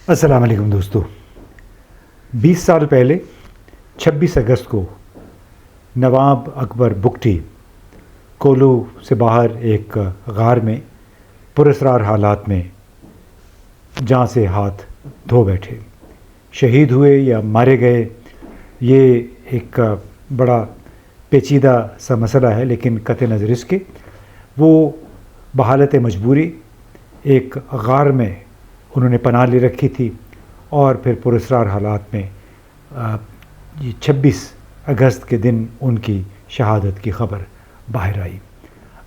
السلام علیکم دوستو. 20 سال پہلے 26 اگست کو نواب اکبر بگٹی کولو سے باہر ایک غار میں پراسرار حالات میں جان سے ہاتھ دھو بیٹھے. شہید ہوئے یا مارے گئے، یہ ایک بڑا پیچیدہ سا مسئلہ ہے، لیکن قطع نظر اس کے وہ بحالت مجبوری ایک غار میں انہوں نے پناہ لے رکھی تھی، اور پھر پراسرار حالات میں 26 اگست کے دن ان کی شہادت کی خبر باہر آئی.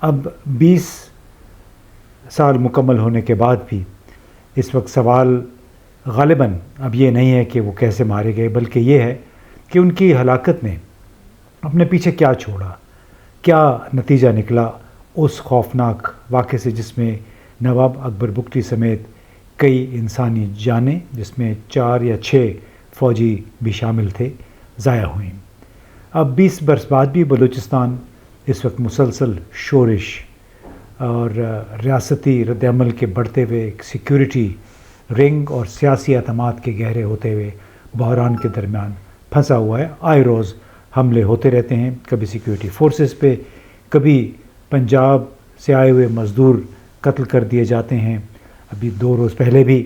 اب 20 سال مکمل ہونے کے بعد بھی اس وقت سوال غالباً اب یہ نہیں ہے کہ وہ کیسے مارے گئے، بلکہ یہ ہے کہ ان کی ہلاکت نے اپنے پیچھے کیا چھوڑا، کیا نتیجہ نکلا اس خوفناک واقعے سے جس میں نواب اکبر بگٹی سمیت کئی انسانی جانیں، جس میں 4 یا 6 فوجی بھی شامل تھے، ضائع ہوئیں. اب 20 برس بعد بھی بلوچستان اس وقت مسلسل شورش اور ریاستی رد عمل کے بڑھتے ہوئے سیکیورٹی رنگ اور سیاسی اعتماد کے گہرے ہوتے ہوئے بحران کے درمیان پھنسا ہوا ہے. آئے روز حملے ہوتے رہتے ہیں، کبھی سیکیورٹی فورسز پہ، کبھی پنجاب سے آئے ہوئے مزدور قتل کر دیے جاتے ہیں. ابھی 2 روز پہلے بھی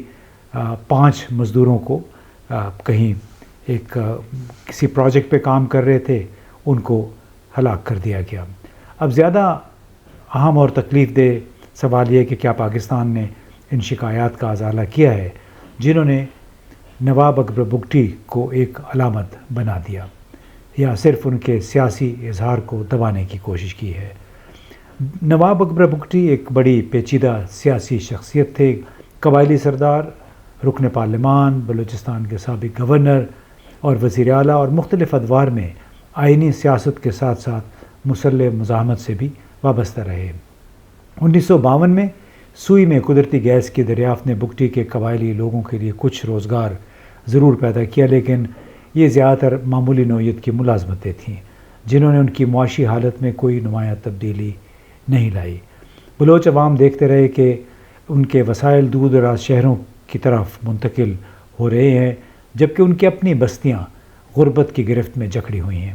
5 مزدوروں کو کہیں ایک کسی پروجیکٹ پہ کام کر رہے تھے، ان کو ہلاک کر دیا گیا. اب زیادہ اہم اور تکلیف دہ سوال یہ ہے کہ کیا پاکستان نے ان شکایات کا ازالہ کیا ہے جنہوں نے نواب اکبر بگٹی کو ایک علامت بنا دیا، یا صرف ان کے سیاسی اظہار کو دبانے کی کوشش کی ہے. نواب اکبر بگٹی ایک بڑی پیچیدہ سیاسی شخصیت تھے، قبائلی سردار، رکن پارلیمان، بلوچستان کے سابق گورنر اور وزیر اعلیٰ، اور مختلف ادوار میں آئینی سیاست کے ساتھ ساتھ مسلح مزاحمت سے بھی وابستہ رہے. 1952 میں سوئی میں قدرتی گیس کی دریافت نے بگٹی کے قبائلی لوگوں کے لیے کچھ روزگار ضرور پیدا کیا، لیکن یہ زیادہ تر معمولی نوعیت کی ملازمتیں تھیں جنہوں نے ان کی معاشی حالت میں کوئی نمایاں تبدیلی نہیں لائی. بلوچ عوام دیکھتے رہے کہ ان کے وسائل دور دراز شہروں کی طرف منتقل ہو رہے ہیں، جبکہ ان کی اپنی بستیاں غربت کی گرفت میں جکڑی ہوئی ہیں.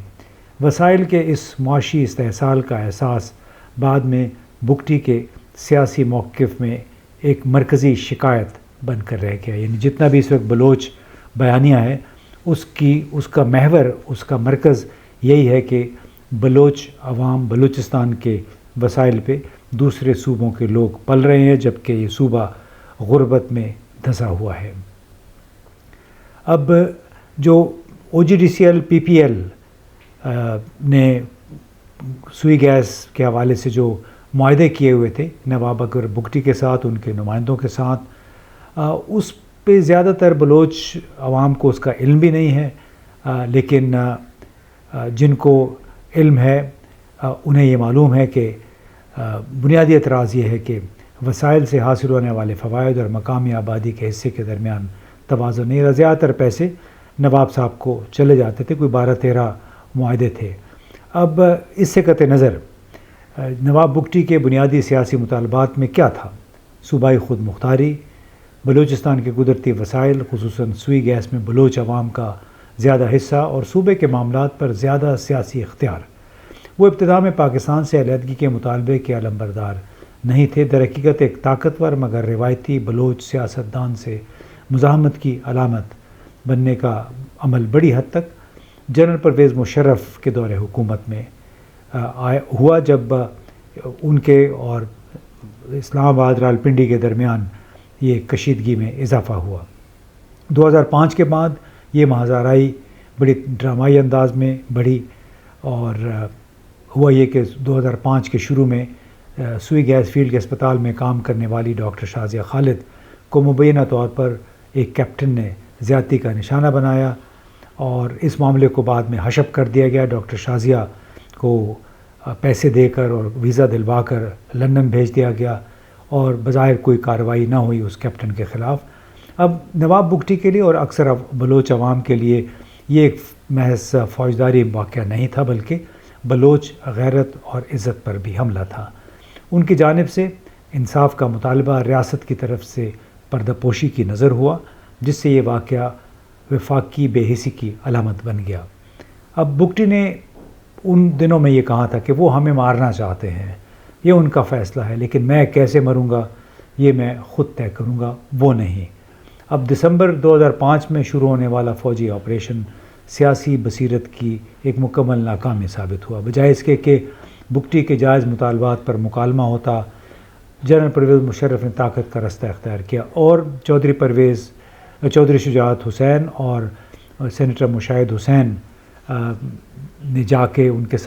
وسائل کے اس معاشی استحصال کا احساس بعد میں بگٹی کے سیاسی موقف میں ایک مرکزی شکایت بن کر رہ گیا. یعنی جتنا بھی اس وقت بلوچ بیانیہ ہے، اس کا محور، اس کا مرکز یہی ہے کہ بلوچ عوام بلوچستان کے وسائل پہ دوسرے صوبوں کے لوگ پل رہے ہیں، جبکہ یہ صوبہ غربت میں دھنسا ہوا ہے. اب جو OGDCL PPL نے سوئی گیس کے حوالے سے جو معاہدے کیے ہوئے تھے نواب اکبر بگٹی کے ساتھ، ان کے نمائندوں کے ساتھ، اس پہ زیادہ تر بلوچ عوام کو اس کا علم بھی نہیں ہے، لیکن جن کو علم ہے انہیں یہ معلوم ہے کہ بنیادی اعتراض یہ ہے کہ وسائل سے حاصل ہونے والے فوائد اور مقامی آبادی کے حصے کے درمیان توازن نہیں رہا. زیادہ تر پیسے نواب صاحب کو چلے جاتے تھے، کوئی 12-13 معاہدے تھے. اب اس سے قطع نظر نواب بگٹی کے بنیادی سیاسی مطالبات میں کیا تھا؟ صوبائی خود مختاری، بلوچستان کے قدرتی وسائل خصوصاً سوئی گیس میں بلوچ عوام کا زیادہ حصہ، اور صوبے کے معاملات پر زیادہ سیاسی اختیار. وہ ابتدا میں پاکستان سے علیحدگی کے مطالبے کے علمبردار نہیں تھے، در حقیقت ایک طاقتور مگر روایتی بلوچ سیاستدان سے مزاحمت کی علامت بننے کا عمل بڑی حد تک جنرل پرویز مشرف کے دور حکومت میں ہوا، جب ان کے اور اسلام آباد راولپنڈی کے درمیان یہ کشیدگی میں اضافہ ہوا. 2005 کے بعد یہ مہازارائی بڑی ڈرامائی انداز میں بڑھی، اور ہوا یہ کہ 2005 کے شروع میں سوئی گیس فیلڈ کے اسپتال میں کام کرنے والی ڈاکٹر شازیہ خالد کو مبینہ طور پر ایک کیپٹن نے زیادتی کا نشانہ بنایا، اور اس معاملے کو بعد میں حشب کر دیا گیا. ڈاکٹر شازیہ کو پیسے دے کر اور ویزا دلوا کر لندن بھیج دیا گیا، اور بظاہر کوئی کارروائی نہ ہوئی اس کیپٹن کے خلاف. اب نواب بگٹی کے لیے اور اکثر بلوچ عوام کے لیے یہ ایک محض فوجداری واقعہ نہیں تھا، بلکہ بلوچ غیرت اور عزت پر بھی حملہ تھا. ان کی جانب سے انصاف کا مطالبہ ریاست کی طرف سے پردہ پوشی کی نظر ہوا، جس سے یہ واقعہ وفاقی بے حسی کی علامت بن گیا۔ اب بگٹی نے ان دنوں میں یہ کہا تھا کہ وہ ہمیں مارنا چاہتے ہیں، یہ ان کا فیصلہ ہے، لیکن میں کیسے مروں گا یہ میں خود طے کروں گا، وہ نہیں۔ اب دسمبر 2005 میں شروع ہونے والا فوجی آپریشن سیاسی بصیرت کی ایک مکمل ناکامی ثابت ہوا۔ بجائے اس کے کہ بگٹی کے جائز مطالبات پر مکالمہ ہوتا، جنرل پرویز مشرف نے طاقت کا رستہ اختیار کیا اور چودھری شجاعت حسین اور سینیٹر مشاہد حسین نے جا کے ان کے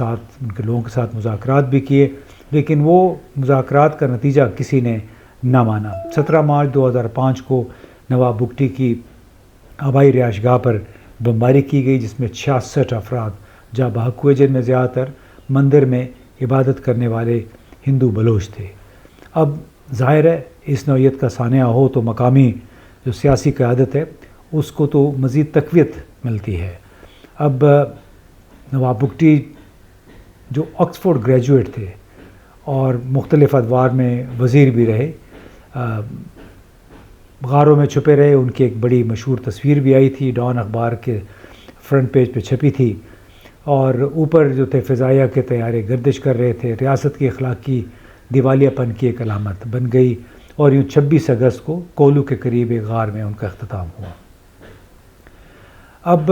لوگوں کے ساتھ مذاکرات بھی کیے، لیکن وہ مذاکرات کا نتیجہ کسی نے نہ مانا۔ 17 مارچ 2005 کو نواب بگٹی کی آبائی رہائش گاہ پر بمباری کی گئی، جس میں 66 افراد جاں بحق ہوئے، جن میں زیادہ تر مندر میں عبادت کرنے والے ہندو بلوچ تھے۔ اب ظاہر ہے اس نوعیت کا سانحہ ہو تو مقامی جو سیاسی قیادت ہے اس کو تو مزید تقویت ملتی ہے۔ اب نواب بگٹی جو آکسفورڈ گریجویٹ تھے اور مختلف ادوار میں وزیر بھی رہے، غاروں میں چھپے رہے، ان کی ایک بڑی مشہور تصویر بھی آئی تھی، ڈان اخبار کے فرنٹ پیج پہ چھپی تھی، اور اوپر جو تھے فضائیہ کے طیارے گردش کر رہے تھے، ریاست کی اخلاقی دیوالیہ پن کی ایک علامت بن گئی، اور یوں 26 اگست کو کولو کے قریب ایک غار میں ان کا اختتام ہوا۔ اب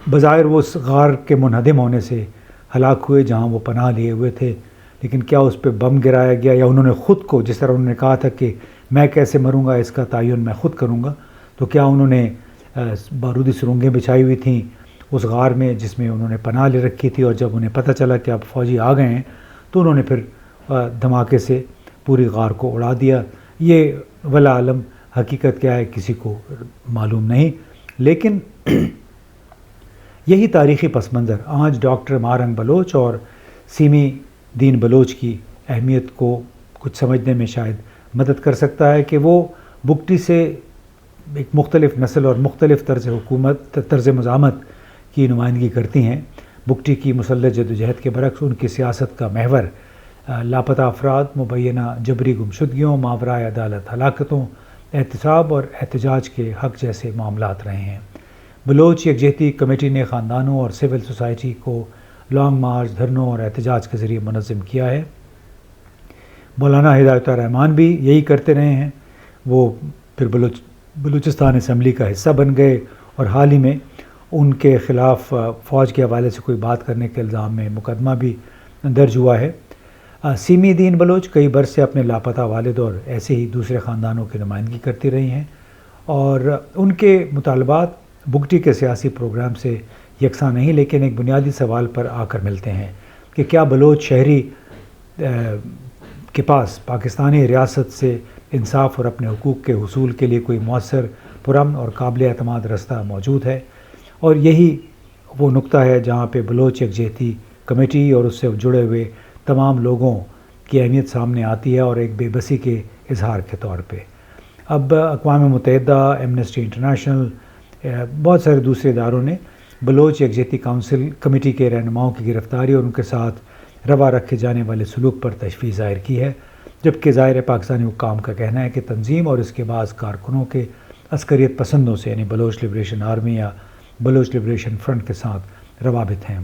بظاہر وہ اس غار کے منہدم ہونے سے ہلاک ہوئے جہاں وہ پناہ لیے ہوئے تھے، لیکن کیا اس پہ بم گرایا گیا یا انہوں نے خود کو، جس طرح انہوں نے کہا تھا کہ میں کیسے مروں گا اس کا تعین میں خود کروں گا، تو کیا انہوں نے بارودی سرنگیں بچھائی ہوئی تھیں اس غار میں جس میں انہوں نے پناہ لے رکھی تھی، اور جب انہیں پتہ چلا کہ اب فوجی آ گئے ہیں تو انہوں نے پھر دھماکے سے پوری غار کو اڑا دیا۔ یہ ولا عالم حقیقت کیا ہے کسی کو معلوم نہیں، لیکن یہی تاریخی پس منظر آج ڈاکٹر مارنگ بلوچ اور سیمی دین بلوچ کی اہمیت کو کچھ سمجھنے میں شاید مدد کر سکتا ہے کہ وہ بگٹی سے ایک مختلف نسل اور مختلف طرز مزاحمت کی نمائندگی کرتی ہیں۔ بگٹی کی مسلح جدوجہد کے برعکس ان کی سیاست کا محور لاپتہ افراد، مبینہ جبری گمشدگیوں، ماورائے عدالت ہلاکتوں، احتساب اور احتجاج کے حق جیسے معاملات رہے ہیں۔ بلوچ یکجہتی کمیٹی نے خاندانوں اور سول سوسائٹی کو لانگ مارچ، دھرنوں اور احتجاج کے ذریعے منظم کیا ہے۔ مولانا ہدایت الرحمان بھی یہی کرتے رہے ہیں، وہ پھر بلوچستان اسمبلی کا حصہ بن گئے، اور حال ہی میں ان کے خلاف فوج کے حوالے سے کوئی بات کرنے کے الزام میں مقدمہ بھی درج ہوا ہے۔ سیمی دین بلوچ کئی برس سے اپنے لاپتہ والد اور ایسے ہی دوسرے خاندانوں کی نمائندگی کرتی رہی ہیں، اور ان کے مطالبات بگٹی کے سیاسی پروگرام سے یکساں نہیں، لیکن ایک بنیادی سوال پر آ کر ملتے ہیں کہ کیا بلوچ شہری کے پاس پاکستانی ریاست سے انصاف اور اپنے حقوق کے حصول کے لیے کوئی مؤثر، پرامن اور قابل اعتماد رستہ موجود ہے؟ اور یہی وہ نقطہ ہے جہاں پہ بلوچ یکجہتی کمیٹی اور اس سے جڑے ہوئے تمام لوگوں کی اہمیت سامنے آتی ہے، اور ایک بے بسی کے اظہار کے طور پہ۔ اب اقوام متحدہ، ایمنسٹی انٹرنیشنل، بہت سارے دوسرے اداروں نے بلوچ یکجہتی کونسل کمیٹی کے رہنماؤں کی گرفتاری اور ان کے ساتھ روا رکھے جانے والے سلوک پر تشویش ظاہر کی ہے، جبکہ ظاہر پاکستانی حکام کا کہنا ہے کہ تنظیم اور اس کے بعض کارکنوں کے عسکریت پسندوں سے، یعنی بلوچ لبریشن آرمی یا بلوچ لبریشن فرنٹ کے ساتھ روابط ہیں،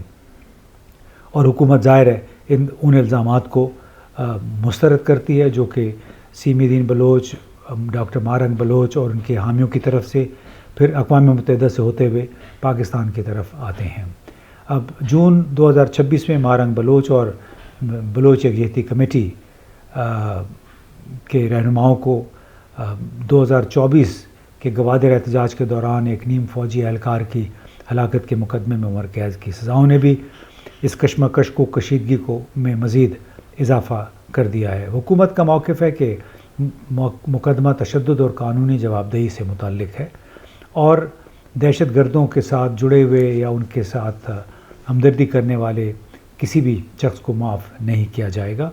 اور حکومت ظاہر ہے ان الزامات کو مسترد کرتی ہے جو کہ سیمی دین بلوچ، ڈاکٹر مارنگ بلوچ اور ان کے حامیوں کی طرف سے پھر اقوام متحدہ سے ہوتے ہوئے پاکستان کی طرف آتے ہیں۔ اب جون 2026 میں مارنگ بلوچ اور بلوچ یکجہتی کمیٹی کے رہنماؤں کو 2024 کے گوادر احتجاج کے دوران ایک نیم فوجی اہلکار کی ہلاکت کے مقدمے میں عمر قید کی سزاؤں نے بھی اس کشمکش کو، کشیدگی کو میں مزید اضافہ کر دیا ہے۔ حکومت کا موقف ہے کہ مقدمہ تشدد اور قانونی جواب دہی سے متعلق ہے، اور دہشت گردوں کے ساتھ جڑے ہوئے یا ان کے ساتھ ہمدردی کرنے والے کسی بھی شخص کو معاف نہیں کیا جائے گا۔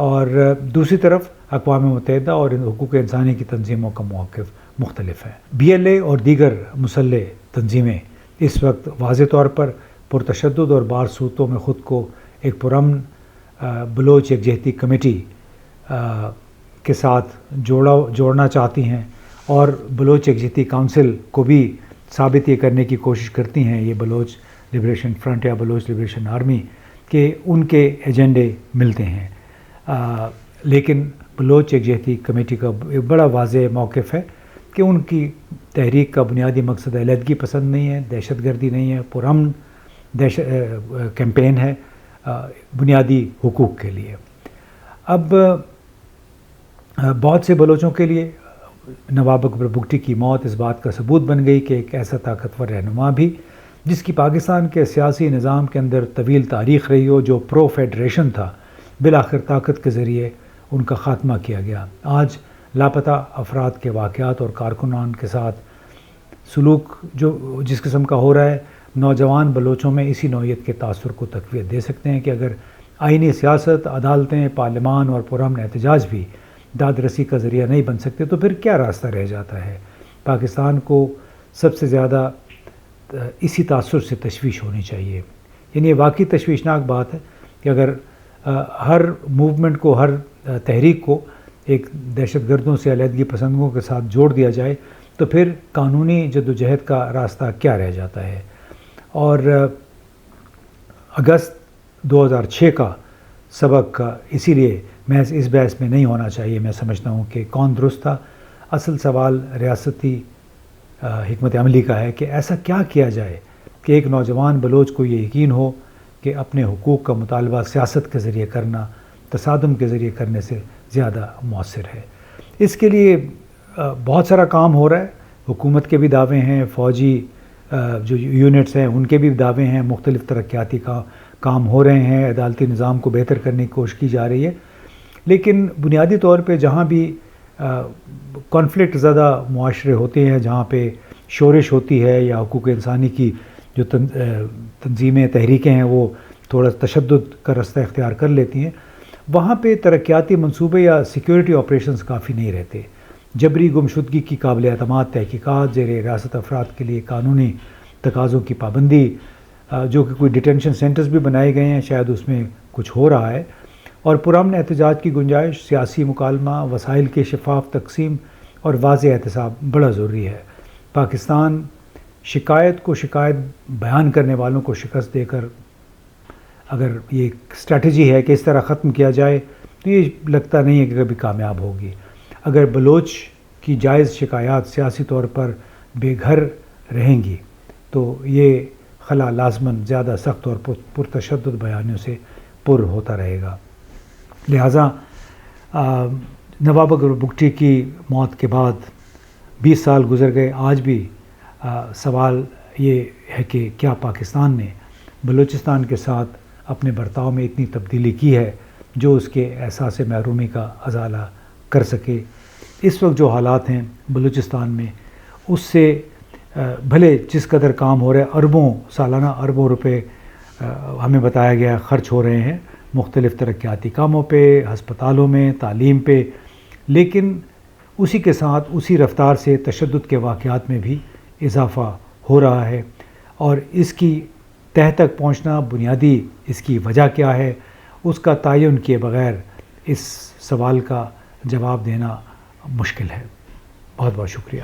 اور دوسری طرف اقوام متحدہ اور حقوق انسانی کی تنظیموں کا موقف مختلف ہے۔ بی ایل اے اور دیگر مسلح تنظیمیں اس وقت واضح طور پر پرتشدد اور بار صورتوں میں خود کو ایک پرامن بلوچ یکجہتی کمیٹی کے ساتھ جوڑنا چاہتی ہیں، اور بلوچ یکجہتی کونسل کو بھی ثابت یہ کرنے کی کوشش کرتی ہیں یہ بلوچ لبریشن فرنٹ یا بلوچ لبریشن آرمی کہ ان کے ایجنڈے ملتے ہیں، لیکن بلوچ یکجہتی کمیٹی کا ایک بڑا واضح موقف ہے کہ ان کی تحریک کا بنیادی مقصد علیحدگی پسند نہیں ہے، دہشت گردی نہیں ہے، پرامن کیمپین ہے بنیادی حقوق کے لیے۔ اب بہت سے بلوچوں کے لیے نواب اکبر بگٹی کی موت اس بات کا ثبوت بن گئی کہ ایک ایسا طاقتور رہنما بھی جس کی پاکستان کے سیاسی نظام کے اندر طویل تاریخ رہی ہو، جو پرو فیڈریشن تھا، بالآخر طاقت کے ذریعے ان کا خاتمہ کیا گیا۔ آج لاپتہ افراد کے واقعات اور کارکنان کے ساتھ سلوک جو جس قسم کا ہو رہا ہے، نوجوان بلوچوں میں اسی نوعیت کے تاثر کو تقویت دے سکتے ہیں کہ اگر آئینی سیاست، عدالتیں، پارلیمان اور پرامن احتجاج بھی داد رسی کا ذریعہ نہیں بن سکتے تو پھر کیا راستہ رہ جاتا ہے؟ پاکستان کو سب سے زیادہ اسی تاثر سے تشویش ہونی چاہیے۔ یعنی یہ واقعی تشویشناک بات ہے کہ اگر ہر موومنٹ کو، ہر تحریک کو ایک دہشت گردوں سے، علیحدگی پسندوں کے ساتھ جوڑ دیا جائے تو پھر قانونی جدوجہد کا راستہ کیا رہ جاتا ہے؟ اور اگست 2006 کا سبق اسی لیے محض اس بحث میں نہیں ہونا چاہیے، میں سمجھتا ہوں کہ کون درست تھا۔ اصل سوال ریاستی حکمت عملی کا ہے کہ ایسا کیا کیا جائے کہ ایک نوجوان بلوچ کو یہ یقین ہو کہ اپنے حقوق کا مطالبہ سیاست کے ذریعے کرنا تصادم کے ذریعے کرنے سے زیادہ مؤثر ہے۔ اس کے لیے بہت سارا کام ہو رہا ہے، حکومت کے بھی دعوے ہیں، فوجی جو یونٹس ہیں ان کے بھی دعوے ہیں، مختلف ترقیاتی کام ہو رہے ہیں، عدالتی نظام کو بہتر کرنے کی کوشش کی جا رہی ہے، لیکن بنیادی طور پہ جہاں بھی کانفلکٹ زدہ معاشرے ہوتے ہیں، جہاں پہ شورش ہوتی ہے یا حقوق انسانی کی جو تنظیمیں، تحریکیں ہیں وہ تھوڑا تشدد کا رستہ اختیار کر لیتی ہیں، وہاں پہ ترقیاتی منصوبے یا سیکیورٹی آپریشنز کافی نہیں رہتے۔ جبری گمشدگی کی قابل اعتماد تحقیقات، زیر ریاست افراد کے لیے قانونی تقاضوں کی پابندی، جو کہ کوئی ڈیٹینشن سینٹرز بھی بنائے گئے ہیں، شاید اس میں کچھ ہو رہا ہے، اور پرامن احتجاج کی گنجائش، سیاسی مکالمہ، وسائل کے شفاف تقسیم اور واضح احتساب بڑا ضروری ہے۔ پاکستان شکایت کو شکایت بیان کرنے والوں کو شکست دے کر اگر یہ ایک اسٹریٹجی ہے کہ اس طرح ختم کیا جائے تو یہ لگتا نہیں ہے کہ کبھی کامیاب ہوگی۔ اگر بلوچ کی جائز شکایات سیاسی طور پر بے گھر رہیں گی تو یہ خلا لازماً زیادہ سخت اور پرتشدد بیانیوں سے پر ہوتا رہے گا۔ لہٰذا نواب اکبر بگٹی کی موت کے بعد 20 سال گزر گئے، آج بھی سوال یہ ہے کہ کیا پاکستان نے بلوچستان کے ساتھ اپنے برتاؤ میں اتنی تبدیلی کی ہے جو اس کے احساس محرومی کا ازالہ کر سکے۔ اس وقت جو حالات ہیں بلوچستان میں، اس سے بھلے جس قدر کام ہو رہا ہے، اربوں سالانہ اربوں روپے ہمیں بتایا گیا خرچ ہو رہے ہیں مختلف ترقیاتی کاموں پہ، ہسپتالوں میں، تعلیم پہ، لیکن اسی کے ساتھ اسی رفتار سے تشدد کے واقعات میں بھی اضافہ ہو رہا ہے، اور اس کی تہہ تک پہنچنا، بنیادی اس کی وجہ کیا ہے، اس کا تعین کیے بغیر اس سوال کا جواب دینا مشکل ہے۔ بہت بہت شکریہ۔